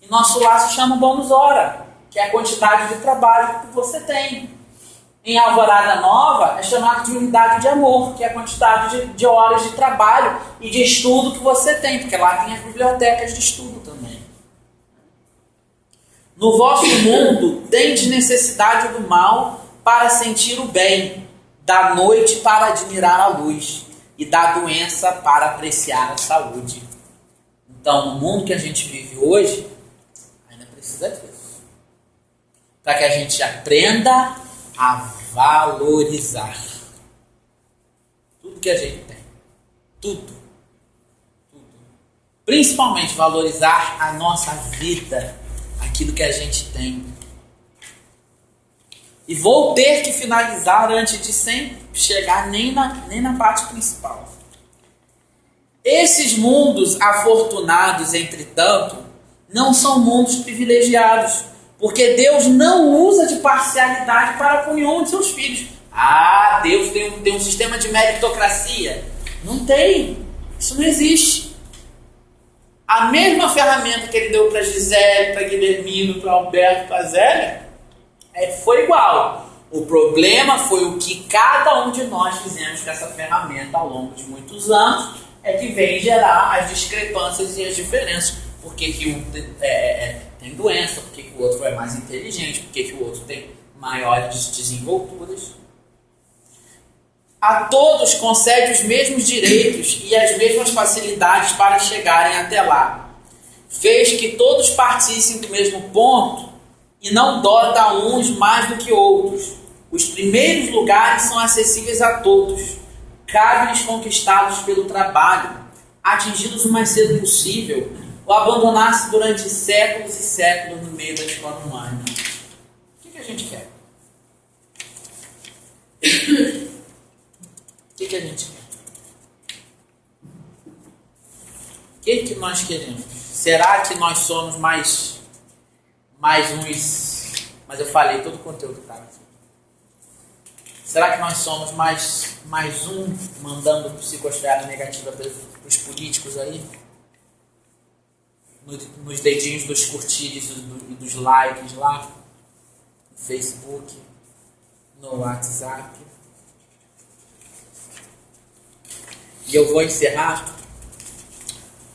E nosso lá se chama bônus hora, que é a quantidade de trabalho que você tem. Em Alvorada Nova é chamado de unidade de amor, que é a quantidade de horas de trabalho e de estudo que você tem, porque lá tem as bibliotecas de estudo também. No vosso mundo tendes necessidade do mal para sentir o bem, da noite para admirar a luz e da doença para apreciar a saúde. Então, no mundo que a gente vive hoje, ainda precisa disso. Para que a gente aprenda a valorizar tudo que a gente tem. Tudo. Principalmente valorizar a nossa vida, aquilo que a gente tem. E vou ter que finalizar antes de sem chegar nem na parte principal. Esses mundos afortunados, entretanto, não são mundos privilegiados, porque Deus não usa de parcialidade para a comunhão de seus filhos. Ah, Deus tem um sistema de meritocracia. Não tem. Isso não existe. A mesma ferramenta que ele deu para Gisele, para Guilhermino, para Alberto, para Zélia, foi igual. O problema foi o que cada um de nós fizemos com essa ferramenta ao longo de muitos anos, é que vem gerar as discrepâncias e as diferenças. Por que um tem doença, por que o outro é mais inteligente, por que o outro tem maiores desenvolturas. A todos concede os mesmos direitos e as mesmas facilidades para chegarem até lá. Fez que todos partissem do mesmo ponto e não dota uns mais do que outros. Os primeiros lugares são acessíveis a todos. Cabe-lhes conquistá-los pelo trabalho, atingi-los o mais cedo possível, ou abandonar-se durante séculos e séculos no meio da escola humana. O que a gente quer? O que a gente quer? O que nós queremos? Será que nós somos mais uns... Mas eu falei todo o conteúdo, tá? Será que nós somos mais um mandando psicosfera negativa para os políticos aí? Nos dedinhos dos curtires e dos likes lá? No Facebook? No WhatsApp? E eu vou encerrar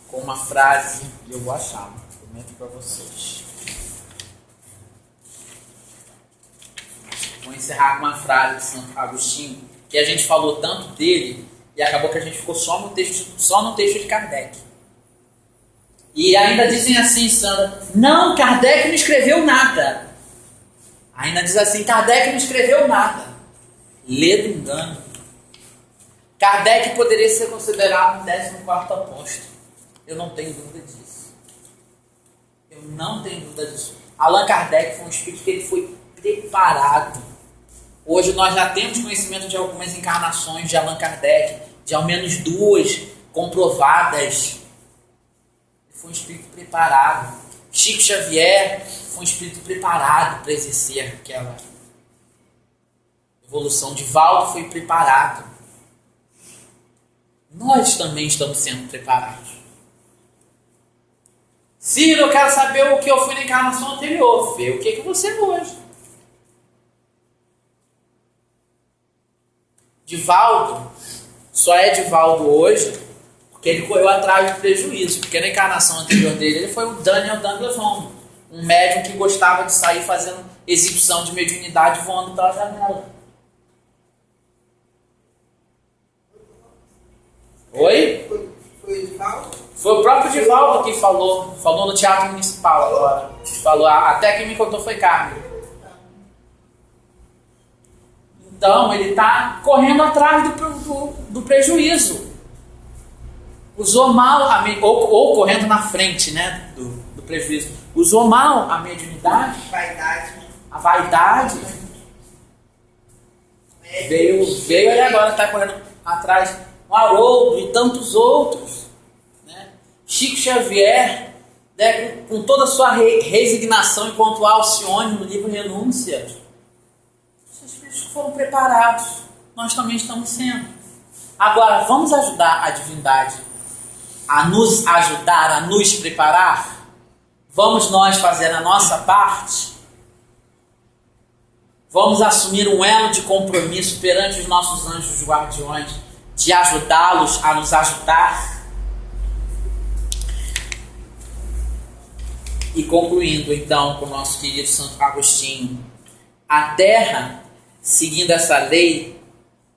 com uma frase, e eu vou achar, prometo para vocês. Vou encerrar com uma frase de Santo Agostinho, que a gente falou tanto dele, e acabou que a gente ficou só no texto de Kardec. E ainda dizem assim, Sandra, não, Kardec não escreveu nada. Ainda diz assim, Kardec não escreveu nada. Lê do engano. Kardec poderia ser considerado o 14º apóstolo. Eu não tenho dúvida disso. Eu não tenho dúvida disso. Allan Kardec foi um espírito que ele foi preparado. Hoje nós já temos conhecimento de algumas encarnações de Allan Kardec, de ao menos 2 comprovadas. Ele foi um espírito preparado. Chico Xavier foi um espírito preparado para exercer aquela evolução. Divaldo foi preparado. Nós também estamos sendo preparados. Ciro, eu quero saber o que eu fui na encarnação anterior. Vê o que você é hoje. Divaldo só é Divaldo hoje porque ele correu atrás do prejuízo. Porque na encarnação anterior dele, ele foi o Daniel Douglas Home, um médium que gostava de sair fazendo exibição de mediunidade voando pela janela. Oi? Foi o Divaldo? Foi o próprio Divaldo que falou no Teatro Municipal agora. Falou, até quem me contou foi Carmen. Então, ele está correndo atrás do prejuízo. usou mal, ou correndo na frente, né, do prejuízo, usou mal a mediunidade, a vaidade, veio e agora está correndo atrás, o Haroldo e tantos outros, né? Chico Xavier, né, com toda a sua resignação enquanto Alcione no livro Renúncia, esses espíritos foram preparados, nós também estamos sendo. Agora, vamos ajudar a divindade a nos ajudar, a nos preparar? Vamos nós fazer a nossa parte? Vamos assumir um elo de compromisso perante os nossos anjos guardiões, de ajudá-los a nos ajudar? E concluindo então com o nosso querido Santo Agostinho, a terra, seguindo essa lei,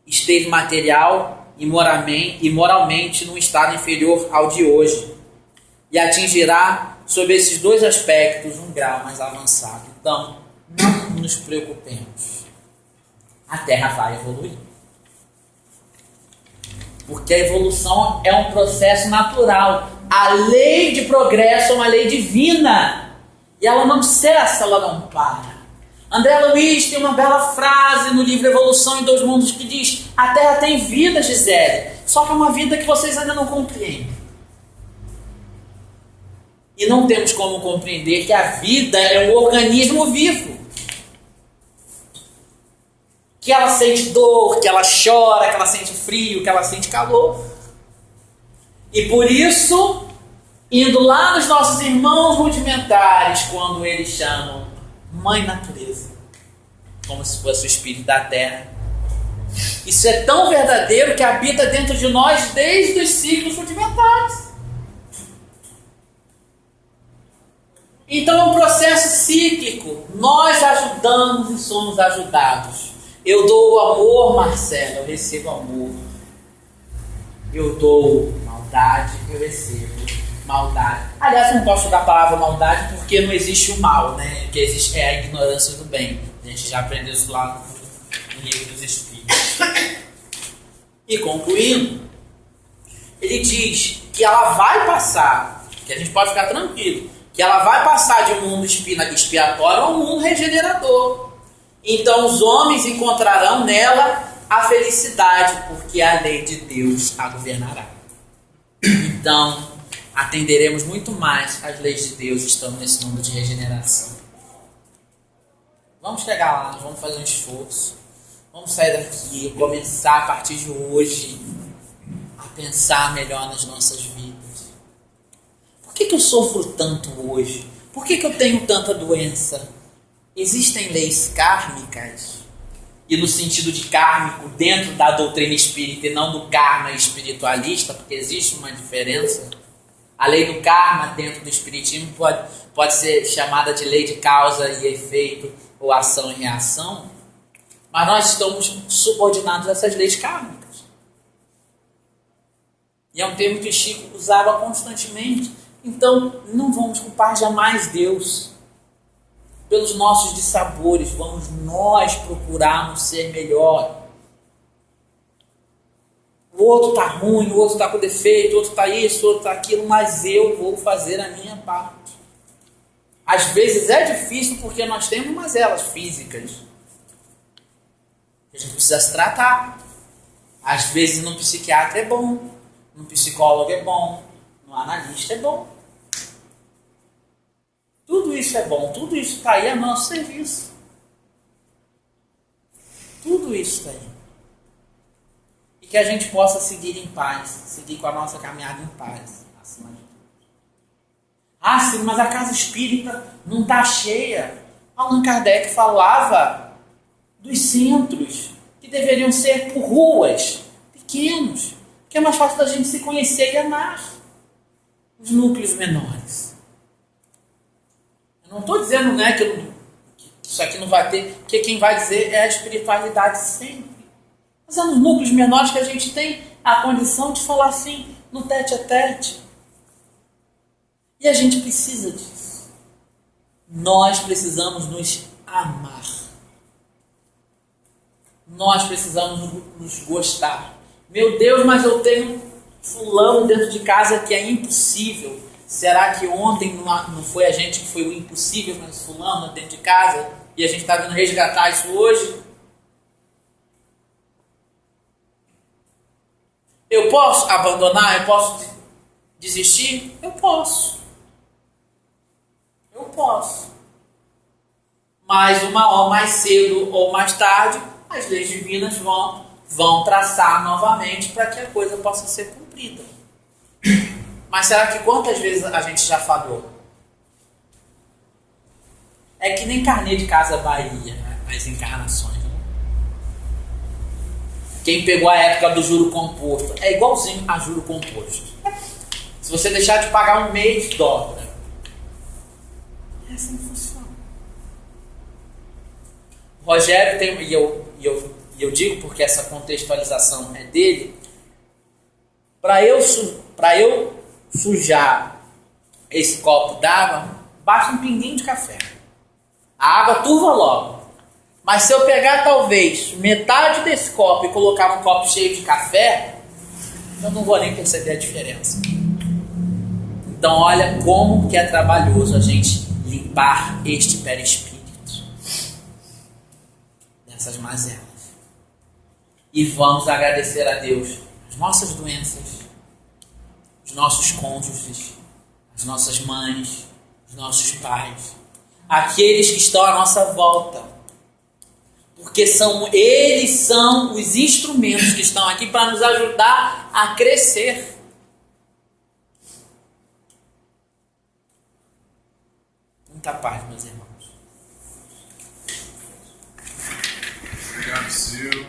esteve material e moralmente num estado inferior ao de hoje, e atingirá, sob esses dois aspectos, um grau mais avançado. Então, não nos preocupemos. A Terra vai evoluir. Porque a evolução é um processo natural. A lei de progresso é uma lei divina. E ela não cessa, ela não para. André Luiz tem uma bela frase no livro Evolução em Dois Mundos que diz: a Terra tem vida, Gisele, só que é uma vida que vocês ainda não compreendem. E não temos como compreender que a vida é um organismo vivo. Que ela sente dor, que ela chora, que ela sente frio, que ela sente calor. E por isso, indo lá nos nossos irmãos rudimentares, quando eles chamam Mãe Natureza, como se fosse o espírito da terra. Isso é tão verdadeiro que habita dentro de nós desde os ciclos rudimentares. Então é um processo cíclico. Nós ajudamos e somos ajudados. Eu dou o amor, Marcelo, eu recebo amor. Eu dou maldade, eu recebo maldade. Aliás, eu não gosto da palavra maldade porque não existe o mal, né? O que existe é a ignorância do bem. A gente já aprendeu isso lá no livro dos Espíritos. E concluindo, ele diz que ela vai passar, que a gente pode ficar tranquilo, que ela vai passar de um mundo expiatório a um mundo regenerador. Então os homens encontrarão nela a felicidade, porque a lei de Deus a governará. Então, atenderemos muito mais às leis de Deus estando nesse mundo de regeneração. Vamos chegar lá, vamos fazer um esforço. Vamos sair daqui e começar a partir de hoje a pensar melhor nas nossas vidas. Por que eu sofro tanto hoje? Por que eu tenho tanta doença? Existem leis kármicas? E no sentido de kármico dentro da doutrina espírita e não do karma espiritualista, porque existe uma diferença. A lei do karma dentro do espiritismo pode ser chamada de lei de causa e efeito ou ação e reação, mas nós estamos subordinados a essas leis kármicas. E é um termo que Chico usava constantemente. Então, não vamos culpar jamais Deus pelos nossos dissabores, vamos nós procurarmos ser melhor. O outro está ruim, o outro está com defeito, o outro está isso, o outro está aquilo, mas eu vou fazer a minha parte. Às vezes é difícil porque nós temos mazelas físicas que a gente precisa se tratar. Às vezes no psiquiatra é bom, no psicólogo é bom, no analista é bom. Tudo isso é bom, tudo isso está aí a nosso serviço. Tudo isso está aí. E que a gente possa seguir em paz, seguir com a nossa caminhada em paz, acima de tudo. Ah, sim, mas a casa espírita não está cheia. Allan Kardec falava dos centros, que deveriam ser por ruas, pequenos, que é mais fácil da gente se conhecer e amar. Os núcleos menores. Eu não estou dizendo, né, que isso aqui não vai ter, que quem vai dizer é a espiritualidade sempre. Mas é nos núcleos menores que a gente tem a condição de falar assim, no tete a tete. E a gente precisa disso. Nós precisamos nos amar. Nós precisamos nos gostar. Meu Deus, mas eu tenho fulano dentro de casa que é impossível. Será que ontem não foi a gente que foi o impossível, mas fulano dentro de casa? E a gente está vindo resgatar isso hoje? Eu posso abandonar? Eu posso desistir? Eu posso. Eu posso. Mas mais cedo ou mais tarde, as leis divinas vão traçar novamente para que a coisa possa ser cumprida. Mas será que quantas vezes a gente já falhou? É que nem carnê de casa Bahia, né? As encarnações. Né? Quem pegou a época do juro composto é igualzinho a juro composto. Se você deixar de pagar um mês, dobra. É assim que funciona. O Rogério tem, e eu digo porque essa contextualização é dele, para eu sujar esse copo d'água, basta um pinguinho de café. A água turva logo. Mas se eu pegar talvez metade desse copo e colocar num copo cheio de café, eu não vou nem perceber a diferença. Então olha como que é trabalhoso a gente limpar este perispírito dessas mazelas. E vamos agradecer a Deus as nossas doenças, os nossos cônjuges, as nossas mães, os nossos pais, aqueles que estão à nossa volta, porque eles são os instrumentos que estão aqui para nos ajudar a crescer. Muita paz, meus irmãos. Obrigado, Ciro.